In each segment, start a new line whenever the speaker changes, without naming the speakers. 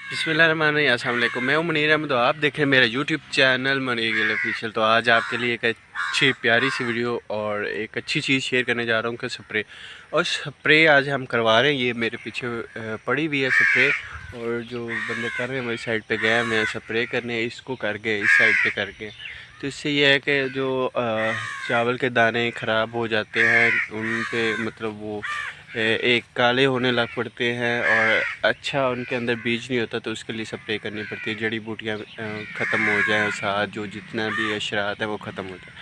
बिस्मिल्लाहिर्रहमानिर्रहीम, अस्सलाम वालेकुम। मैं हूं मुनीर अहमद, आप देख रहे हैं मेरा YouTube channel Munir Gill official. तो आज आपके लिए एक अच्छी प्यारी सी वीडियो और एक अच्छी चीज़ शेयर करने जा रहा हूं कि स्प्रे। और स्प्रे आज हम करवा रहे हैं, ये मेरे पीछे पड़ी हुई है स्प्रे। और जो बंदे कर रहे हैं मेरी साइड पे गए हैं स्प्रे करने, इसको कर गए इस साइड पे कर गए। तो इससे यह है कि जो चावल के दाने ख़राब हो जाते हैं उन पे मतलब वो एक काले होने लग पड़ते हैं और अच्छा उनके अंदर बीज नहीं होता, तो उसके लिए स्प्रे करनी पड़ती है। जड़ी बूटियाँ ख़त्म हो जाए, साथ जो जितना भी अशरात है वो ख़त्म हो जाए।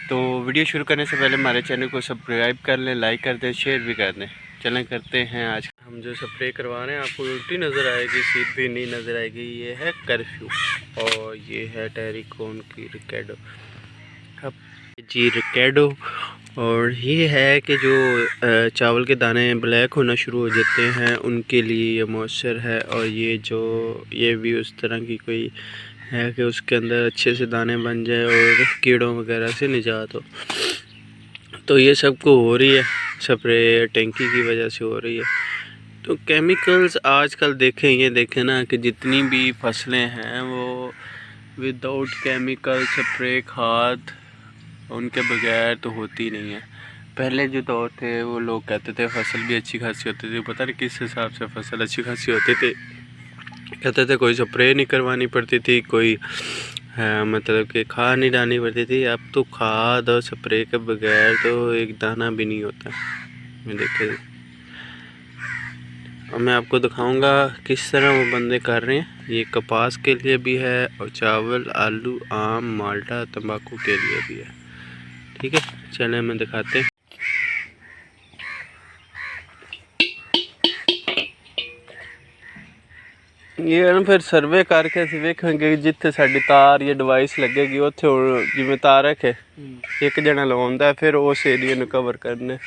तो वीडियो शुरू करने से पहले हमारे चैनल को सब्सक्राइब कर लें, लाइक कर दें, शेयर भी कर दें। चलें करते हैं। आज हम जो स्प्रे करवा रहे हैं आपको उल्टी नज़र आएगी, सीधी नहीं नज़र आएगी। ये है कर्फ्यू और ये है टेरिकॉन की रिकैडो जी रिकैडो। और ये है कि जो चावल के दाने ब्लैक होना शुरू हो जाते हैं उनके लिए ये मॉइस्चर है। और ये भी उस तरह की कोई है कि उसके अंदर अच्छे से दाने बन जाए और कीड़ों वगैरह से निजात हो। तो ये सबको हो रही है स्प्रे टैंकी की वजह से हो रही है। तो केमिकल्स आजकल देखें ना कि जितनी भी फसलें हैं वो विदाउट केमिकल स्प्रे खाद उनके बगैर तो होती नहीं है। पहले जो दौर थे वो लोग कहते थे फसल भी अच्छी खासी होती थी, पता नहीं किस हिसाब से फसल अच्छी खासी होती थी। कहते थे कोई स्प्रे नहीं करवानी पड़ती थी, कोई मतलब कि खाद नहीं डालनी पड़ती थी। अब तो खाद और स्प्रे के बगैर तो एक दाना भी नहीं होता। मैं देखे और मैं आपको दिखाऊंगा किस तरह वो बंदे कर रहे हैं। ये कपास के लिए भी है और चावल, आलू, आम, माल्टा, तंबाकू के लिए भी है। ठीक है, चलें मैं दिखाते हैं। ये ना फिर सर्वे करके ਅਸੀਂ ਵੇਖਾਂਗੇ ਜਿੱਥੇ ਸਾਡੀ ਤਾਰ ਜਾਂ ਡਿਵਾਈਸ ਲੱਗੇਗੀ ਉੱਥੇ ਜਿਵੇਂ ਤਾਰ ਰੱਖੇ ਇੱਕ ਜਣਾ ਲਵਾਉਂਦਾ, ਫਿਰ ਉਸ ਏਰੀਆ ਨੂੰ ਕਵਰ ਕਰਨੇ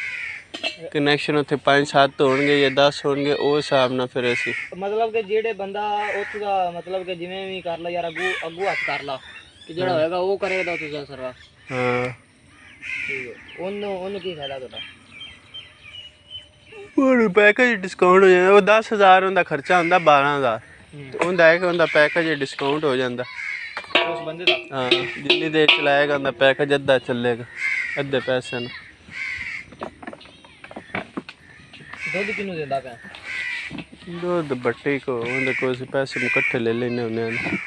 ਕਨੈਕਸ਼ਨ ਉੱਥੇ 5-7 ਹੋਣਗੇ ਜਾਂ 10 ਹੋਣਗੇ, ਉਹ ਹਿਸਾਬ ਨਾਲ ਫਿਰ ਅਸੀਂ
मतलब कि जेड़े बंदा उत्थों दा मतलब कि जिवें भी कर ला यार अगू हथ कर ला कि जेड़ा होएगा वो करेगा तुझा सरवा।
हाँ
ठीक है, ओनू की फायदा तुहाडा?
ਉਹ ਪੈਕੇਜ ਡਿਸਕਾਊਂਟ ਹੋ ਜਾਂਦਾ। ਉਹ 10,000 ਉਹਦਾ ਖਰਚਾ ਹੁੰਦਾ, 12,000 ਉਹਦਾ ਹੈ ਕਿ ਉਹਦਾ ਪੈਕੇਜ ਡਿਸਕਾਊਂਟ ਹੋ ਜਾਂਦਾ
उस बंदे दा।
हाँ, जितनी देर चलाएगा ਉਹਦਾ पैकेज अद्धा चलेगा, अद्धे पैसे ना।
दुध किनू देंदा पे?
दूध बट्टी को उनके को पैसे इकट्ठे ले लेने होने हैं।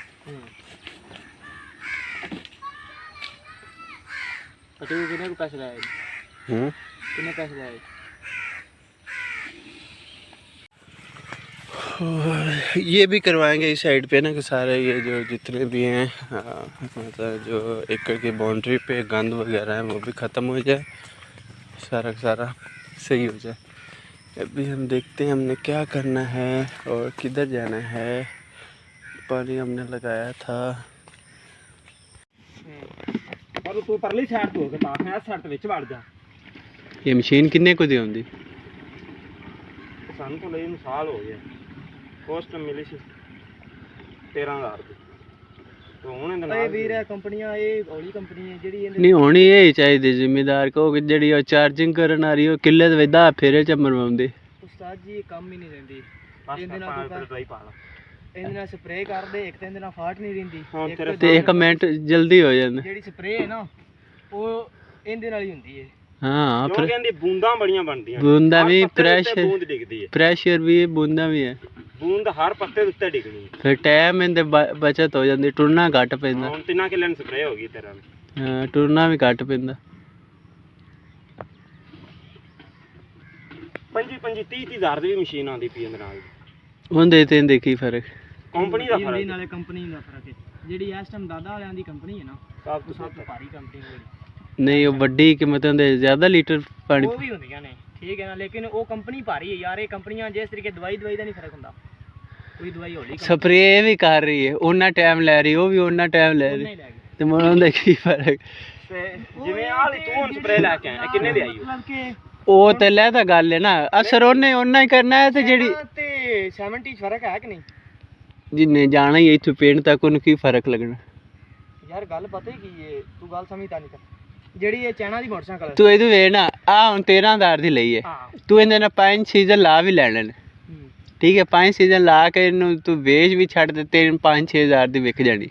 पटी को कितने को पैसे लाए? कितने पैसे लाए?
ये भी करवाएंगे इस साइड पे ना कि सारे ये जो जितने भी हैं मतलब जो एकड़ की बाउंड्री पे गंद वगैरह है वो भी ख़त्म हो जाए, सारा सारा सही हो जाए। अभी हम देखते हैं हमने क्या करना है और किधर जाना है। पानी हमने लगाया था।
और तू परली साइड तो के पास है साइड विच वड़ जा।
ये मशीन किन्ने को दी होंदी?
सानू तो लेन साल हो गया, पोस्ट मिली सी 13,000 दी। तो हुन इंदे नाल वीर है कंपनियां, ये हौली कंपनी है जेडी
नहीं होनी यही चाहिए जिम्मेदार को कि जेडी चार्जिंग करन आ रही हो किले ते वेदा फेरे च मरवाउंदे।
उस्ताद जी ये काम ही नहीं देंदी। इंदे नाल दवाई पा ला, इंदे नाल स्प्रे कर दे, एक ते इंदे नाल फाट नहीं रहिंदी
ते 1 मिनट जल्दी हो जांदा।
जेडी स्प्रे है ना वो इंदे नाल ही हुंदी है।
हाँ,
क्यों कहंदी बूंदां बड़ियां बनदियां,
बूंदा भी
प्रेशर बूंद डिगदी है,
प्रेशर भी बूंदा भी है,
बूंद हर पत्ते उत्ते डिगनी।
फिर टाइम इंदे बचत हो जाती, टुरना घट पैंदा।
हुन 3 किले स्प्रे हो गई तेरा।
हाँ, टुरना भी घट पैंदा।
25-30,000 ਦੀ ਵੀ ਮਸ਼ੀਨ ਆਉਂਦੀ ਪਈ ਇਹਦੇ ਨਾਲ।
ਉਹਦੇ ਤੇ ਦੇਖੀ ਫਰਕ
ਕੰਪਨੀ ਦਾ ਫਰਕ ਨਾਲੇ ਕੰਪਨੀ ਦਾ ਫਰਕ ਹੈ। ਜਿਹੜੀ ਇਸ ਟਾਈਮ ਦਾਦਾ ਵਾਲਿਆਂ ਦੀ ਕੰਪਨੀ ਹੈ ਨਾ ਸਭ ਤੋਂ ਭਾਰੀ ਕੰਪਨੀ ਹੋਈ।
ਨਹੀਂ ਉਹ ਵੱਡੀ ਕੀਮਤ ਹੁੰਦੇ ਜ਼ਿਆਦਾ ਲੀਟਰ ਪਾਣੀ
ਉਹ ਵੀ ਹੁੰਦੀਆਂ ਨੇ, ਠੀਕ ਹੈ ਨਾ, ਲੇਕਿਨ ਉਹ ਕੰਪਨੀ ਭਾਰੀ ਹੈ ਯਾਰ। ਇਹ ਕੰਪਨੀਆਂ ਜਿਸ ਤਰੀਕੇ ਦਵਾਈ ਦਾ ਨਹੀਂ ਫਰਕ ਹੁੰਦਾ, ਕੋਈ ਦਵਾਈ ਹੌਲੀ
ਸਪਰੇ ਵੀ ਕਰ ਰਹੀ ਹੈ, ਉਹਨਾਂ ਟਾਈਮ ਲੈ ਰਹੀ, ਉਹ ਵੀ ਉਹਨਾਂ ਟਾਈਮ ਲੈ ਰਹੀ ਤੇ ਮੋੜਨ ਦਾ ਕੀ ਫਰਕ?
ਤੇ ਜਿਵੇਂ ਆਹ ਲਈ ਤੂੰ ਹੁਣ ਸਪਰੇ ਲੈ ਕੇ ਆਇਆ, ਕਿੰਨੇ ਦੀ ਆਈ ਮਤਲਬ ਕਿ
ਉਹ ਤੇ ਲੈ ਤਾਂ ਗੱਲ ਹੈ ਨਾ, ਅਸਰ ਉਹਨੇ ਉਹਨਾਂ ਹੀ ਕਰਨਾ ਹੈ ਤੇ ਜਿਹੜੀ
ਤੇ 70 ਫਰਕ ਹੈ ਕਿ ਨਹੀਂ?
ਜਿੰਨੇ ਜਾਣਾ ਹੀ ਇੱਥੋਂ ਪਿੰਡ ਤੱਕ ਉਹਨੂੰ ਕੀ ਫਰਕ ਲੱਗਣਾ
ਯਾਰ? ਗੱਲ ਪਤਾ ਕੀ ਹੈ, ਤੂੰ ਗੱਲ ਸਮਝਦਾ ਨਹੀਂ। ਜਿਹੜੀ ਇਹ ਚਾਈਨਾ ਦੀ ਮੋਟਰਸਾਈਕਲ
ਤੂੰ ਇਹਦੇ ਵੇਖ ਨਾ, ਆ ਹੁਣ 13,000 ਦੀ ਲਈ ਹੈ, ਤੂੰ ਇਹਦੇ ਨਾਲ 5 ਸੀਜ਼ਨ ਲਾ ਵੀ ਲੈਣੇ ਨੇ, ठीक है 5 सीजन ला के ਇਹਨੂੰ ਤੂੰ ਵੇਚ ਵੀ ਛੱਡ ਦੇ ਤੈਨੂੰ 5-6 ਹਜ਼ਾਰ ਦੀ ਵਿਕ ਜਾਣੀ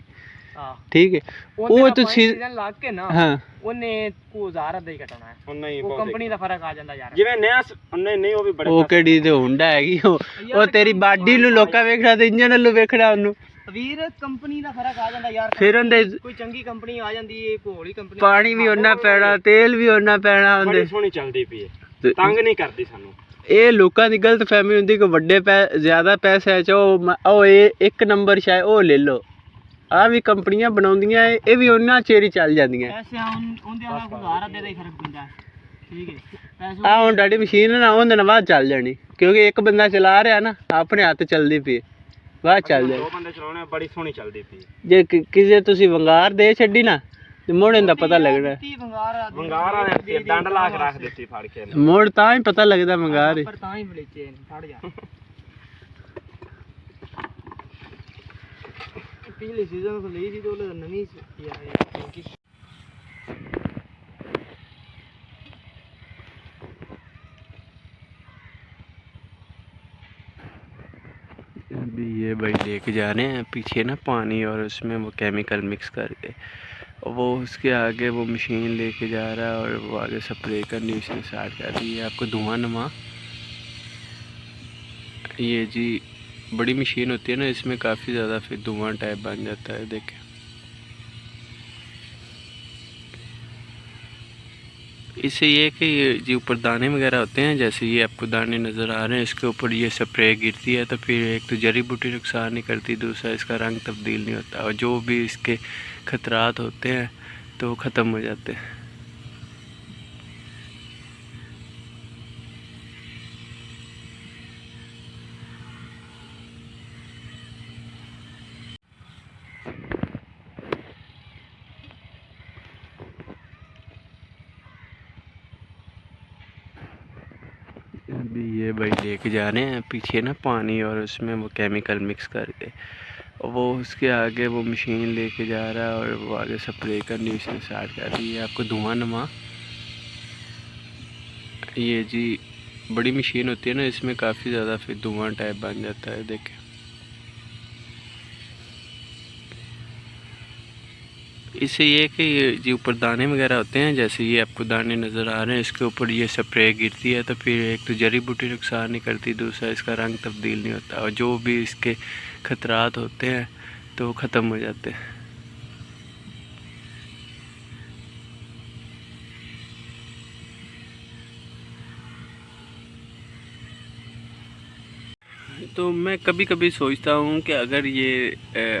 ਠੀਕ ਹੈ ਉਹ ਤੂੰ ਸੀਜ਼ਨ ਲਾ ਕੇ ਨਾ ਹਾਂ ਉਹਨੇ ਕੋ 1000 ਦਾ ਹੀ ਘਟਣਾ ਹੈ ਉਹ ਨਹੀਂ ਉਹ ਕੰਪਨੀ ਦਾ ਫਰਕ ਆ ਜਾਂਦਾ ਯਾਰ ਜਿਵੇਂ ਨया ਨਹੀਂ ਉਹ ਵੀ ਬੜਾ ਉਹ ਕਿਹੜੀ ਤੇ ਹੁੰਦਾ ਹੈਗੀ ਉਹ ਤੇਰੀ ਬਾਡੀ ਨੂੰ ਲੋਕਾਂ ਵੇਖਣਾ ਤੇ ਇੰਜਨ ਨੂੰ ਵੇਖਣਾ ਉਹਨੂੰ ਵੀਰ ਕੰਪਨੀ ਦਾ ਫਰਕ ਆ ਜਾਂਦਾ ਯਾਰ ਫਿਰ ਉਹਦੇ ਕੋਈ ਚੰਗੀ ਕੰਪਨੀ ਆ ਜਾਂਦੀ ਏ ਭੋਲੀ ਕੰਪਨੀ ਪਾਣੀ ਵੀ ਉਹਨਾਂ ਪੈਣਾ ਤੇਲ ਵੀ ਉਹਨਾਂ ਪੈਣਾ ਹੁੰਦੇ ਬੜੀ ਸੋਹਣੀ ਚੱਲਦੀ ਪਈ ਏ ਤੰਗ ਨਹੀਂ ਕਰਦੀ ਸਾਨੂੰ ਇਹ ਲੋਕਾਂ ਦੀ ਗਲਤ ਫਹਿਮੀ ਹੁੰਦੀ ਕਿ ਵੱਡੇ ਜ਼ਿਆਦਾ ਪੈਸੇ ਚ ਉਹ ਇਹ ਇੱਕ ਨੰਬਰ ਸ਼ਾਇਦ ਉਹ ਲੈ ਲਓ ਆ ਵੀ ਕੰਪਨੀਆਂ ਬਣਾਉਂਦੀਆਂ ਇਹ ਵੀ ਉਹਨਾਂ ਚੇਰੀ ਚੱਲ ਜਾਂਦੀਆਂ ਪੈਸੇ ਉਹਦੇ ਵਾਲਾ ਕੋਈ ਹਜ਼ਾਰ ਦੇ ਦਾ ਹੀ ਫਰਕ ਪੈਂਦਾ ਠੀਕ ਹੈ ਪੈਸੇ ਆ ਹੁਣ ਡਾਡੀ ਮਸ਼ੀਨ ਨਾ ਉਹਦੇ ਨਾਲ ਬਾਅਦ ਚੱਲ ਜਾਣੀ ਕਿਉਂਕਿ ਇੱਕ ਬੰਦਾ ਚਲਾ ਰਿਹਾ ਨਾ ਆਪਣੇ ਹੱਥ ਚੱਲਦੀ ਪਈ ਬਾਅਦ ਚੱਲ ਜਾਣੀ ਦੋ ਬੰਦੇ ਚਲਾਉਣੇ ਬੜੀ ਸੋਹਣੀ ਚੱਲਦੀ ਪਈ ਜੇ ਕਿਸੇ ਤੁਸੀਂ ਵੰਗਾਰ ਦੇ ਛੱਡੀ ਨਾ ਤੇ ਮੋੜਨ ਦਾ ਪਤਾ ਲੱਗਦਾ ਵੰਗਾਰ ਵਾਲੇ ਡੰਡ ਲਾ ਕੇ ਰੱਖ ਦਿੱਤੀ ਫੜ ਕੇ ਮੋੜ ਤਾਂ ਹੀ ਪਤਾ ਲੱਗਦਾ ਵੰਗਾਰ ਪਰ ਤਾਂ ਹੀ ਬਲੇਚੇ ਫੜ ਜਾ पिछले सीजन को ली थी तो नवी अभी ये भाई लेके जा रहे हैं पीछे ना पानी और उसमें वो केमिकल मिक्स करके वो उसके आगे वो मशीन लेके जा रहा है और वो आगे स्प्रे करनी उसने स्टार्ट कर दी है आपको धुआं नुमा ये जी बड़ी मशीन होती है ना इसमें काफ़ी ज़्यादा फिर धुआं टाइप बन जाता है देखें इससे ये कि जो ऊपर दाने वगैरह होते हैं जैसे ये आपको दाने नज़र आ रहे हैं इसके ऊपर ये स्प्रे गिरती है तो फिर एक तो जड़ी बूटी नुकसान नहीं करती दूसरा इसका रंग तब्दील नहीं होता और जो भी इसके खतरात होते हैं तो वो ख़त्म हो जाते हैं अभी ये भाई लेके जा रहे हैं पीछे ना पानी और उसमें वो केमिकल मिक्स करके वो उसके आगे वो मशीन लेके जा रहा है और वो आगे स्प्रे करनी उसने स्टार्ट कर दी है आपको धुआं नुमा ये जी बड़ी मशीन होती है ना इसमें काफ़ी ज़्यादा फिर धुआं टाइप बन जाता है देखें इससे ये कि जो ऊपर दाने वगैरह होते हैं जैसे ये आपको दाने नज़र आ रहे हैं इसके ऊपर ये स्प्रे गिरती है तो फिर एक तो जड़ी बूटी नुकसान नहीं करती दूसरा इसका रंग तब्दील नहीं होता और जो भी इसके खतरात होते हैं तो वो ख़त्म हो जाते हैं तो मैं कभी कभी सोचता हूँ कि अगर ये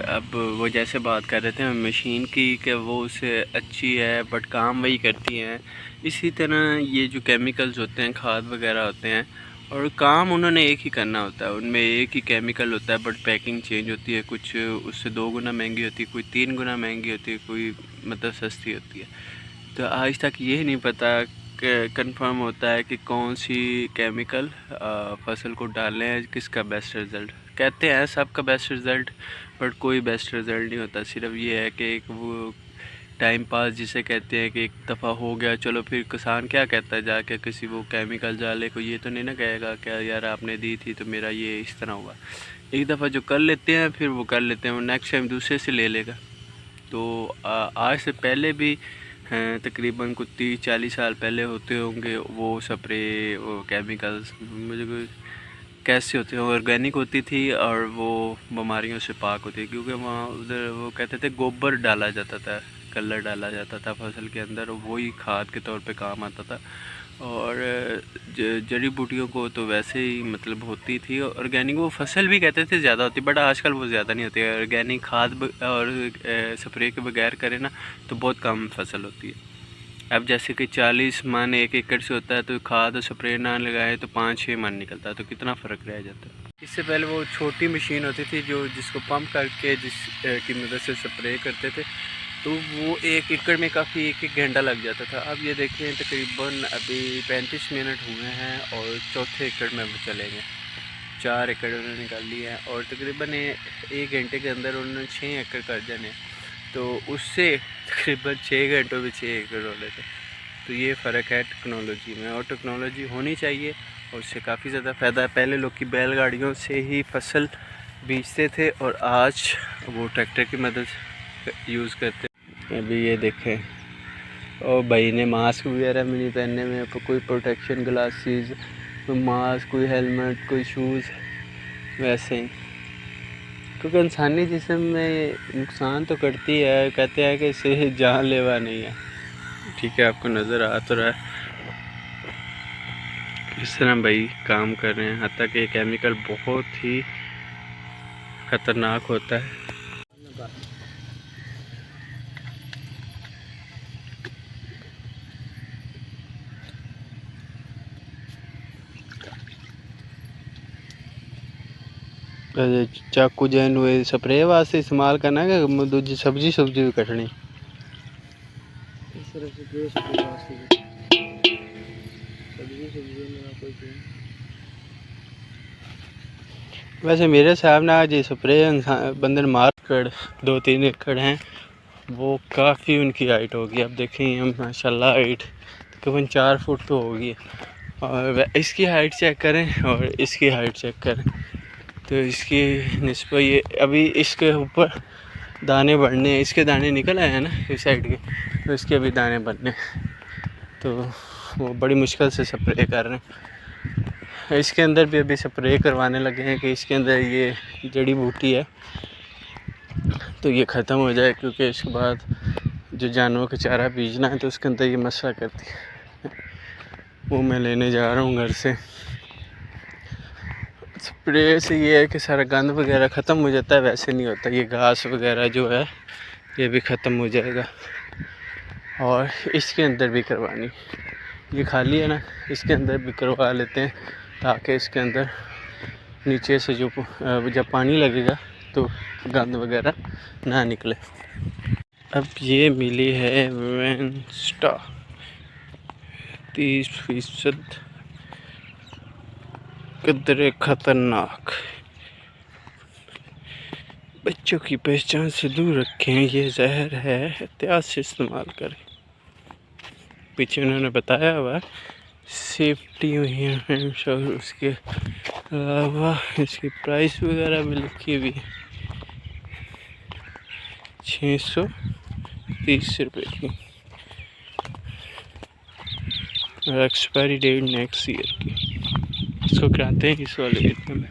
अब वो जैसे बात कर रहे थे मशीन की कि वो उससे अच्छी है बट काम वही करती हैं इसी तरह ये जो केमिकल्स होते हैं खाद वगैरह होते हैं और काम उन्होंने एक ही करना होता है उनमें एक ही केमिकल होता है बट पैकिंग चेंज होती है कुछ उससे 2 गुना महंगी होती है कोई 3 गुना महंगी होती है कोई मतलब सस्ती होती है तो आज तक ये नहीं पता कंफर्म होता है कि कौन सी केमिकल फसल को डालने हैं किसका बेस्ट रिज़ल्ट कहते हैं सबका बेस्ट रिज़ल्ट बट कोई बेस्ट रिज़ल्ट नहीं होता सिर्फ ये है कि एक वो टाइम पास जिसे कहते हैं कि एक दफ़ा हो गया चलो फिर किसान क्या कहता है जाके किसी वो केमिकल डाले को ये तो नहीं ना कहेगा क्या यार आपने दी थी तो मेरा ये इस तरह हुआ एक दफ़ा जो कर लेते हैं फिर वो कर लेते हैं वो नेक्स्ट टाइम दूसरे से ले लेगा तो आज से पहले भी हैं तकरीबन कुछ 30-40 साल पहले होते होंगे वो स्प्रे वो केमिकल्स मुझे कोई कैसे होते हैं ऑर्गेनिक होती थी और वो बीमारियों से पाक होती क्योंकि वहाँ उधर वो कहते थे गोबर डाला जाता था कलर डाला जाता था फसल के अंदर और वही खाद के तौर पे काम आता था और जड़ी बूटियों को तो वैसे ही मतलब होती थी ऑर्गेनिक वो फसल भी कहते थे ज़्यादा होती बट आजकल वो ज़्यादा नहीं होती ऑर्गेनिक खाद और स्प्रे के बगैर करें ना तो बहुत कम फसल होती है अब जैसे कि 40 मन 1 एकड़ से होता है तो खाद और स्प्रे ना लगाए तो 5-6 मन निकलता है तो कितना फ़र्क रह जाता है इससे पहले वो छोटी मशीन होती थी जो जिसको पंप करके की मदद से स्प्रे करते थे तो वो 1 एकड़ में काफ़ी 1-1 घंटा लग जाता था अब ये देखें तकरीबन अभी 35 मिनट हुए हैं और 4थे एकड़ में वो चले गए 4 एकड़ उन्होंने निकाल लिए हैं और तकरीबन 1 घंटे के अंदर उन्होंने 6 एकड़ कर जाने तो उससे तकरीबन 6 घंटों में 6 एकड़ हो लेते तो ये फ़र्क है टेक्नोलॉजी में और टेक्नोलॉजी होनी चाहिए और उससे काफ़ी ज़्यादा फ़ायदा है। पहले लोग की बैलगाड़ियों से ही फसल बीजते थे और आज वो ट्रैक्टर की मदद यूज़ करते। अभी ये देखें, और भाई ने मास्क वगैरह भी नहीं पहने हुए, कोई प्रोटेक्शन ग्लासेस, कोई मास्क, कोई हेलमेट, कोई शूज़, वैसे ही। क्योंकि इंसानी जिस्म में नुकसान तो करती है, कहते हैं कि इससे जानलेवा नहीं है। ठीक है, आपको नज़र आ तो रहा है इस तरह भाई काम कर रहे हैं। हत्ता कि केमिकल बहुत ही ख़तरनाक होता है। चाकू जैन हुए स्प्रे वास्ते इस्तेमाल करना है कि दूजी सब्जी भी कटनी। वैसे मेरे हिसाब ना जो स्प्रे बंदर मार कर 2-3 एकड़ हैं, वो काफ़ी उनकी हाइट होगी। अब देखें हम माशाल्लाह हाइट तकरीबन 4 फुट तो होगी। और इसकी हाइट चेक करें और इसकी हाइट चेक करें तो इसकी निस्बत ये अभी इसके ऊपर दाने बढ़ने, इसके दाने निकल आए हैं ना इस साइड के, तो इसके अभी दाने बढ़ने, तो वो बड़ी मुश्किल से स्प्रे कर रहे हैं। इसके अंदर भी अभी स्प्रे करवाने लगे हैं कि इसके अंदर ये जड़ी बूटी है तो ये ख़त्म हो जाए, क्योंकि इसके बाद जो जानवरों का चारा बीजना है तो उसके अंदर ये मसला करती है। वो मैं लेने जा रहा हूँ घर से। स्प्रे से ये है कि सारा गंद वगैरह ख़त्म हो जाता है, वैसे नहीं होता। ये घास वगैरह जो है ये भी ख़त्म हो जाएगा। और इसके अंदर भी करवानी, ये खाली है ना, इसके अंदर भी करवा लेते हैं ताकि इसके अंदर नीचे से जो जब पानी लगेगा तो गंद वगैरह ना निकले। अब ये मिली है वेंस्टा 30% कदरे खतरनाक। बच्चों की पहचान से दूर रखें, ये जहर है, एहतियात से इस्तेमाल करें। पीछे उन्होंने बताया हुआ सेफ्टी हुई है, उसके अलावा इसकी प्राइस वगैरह भी लिखी हुई है 630 रुपये की और एक्सपायरी डेट नेक्स्ट ईयर की। इसको कराते हैं इस वाले में।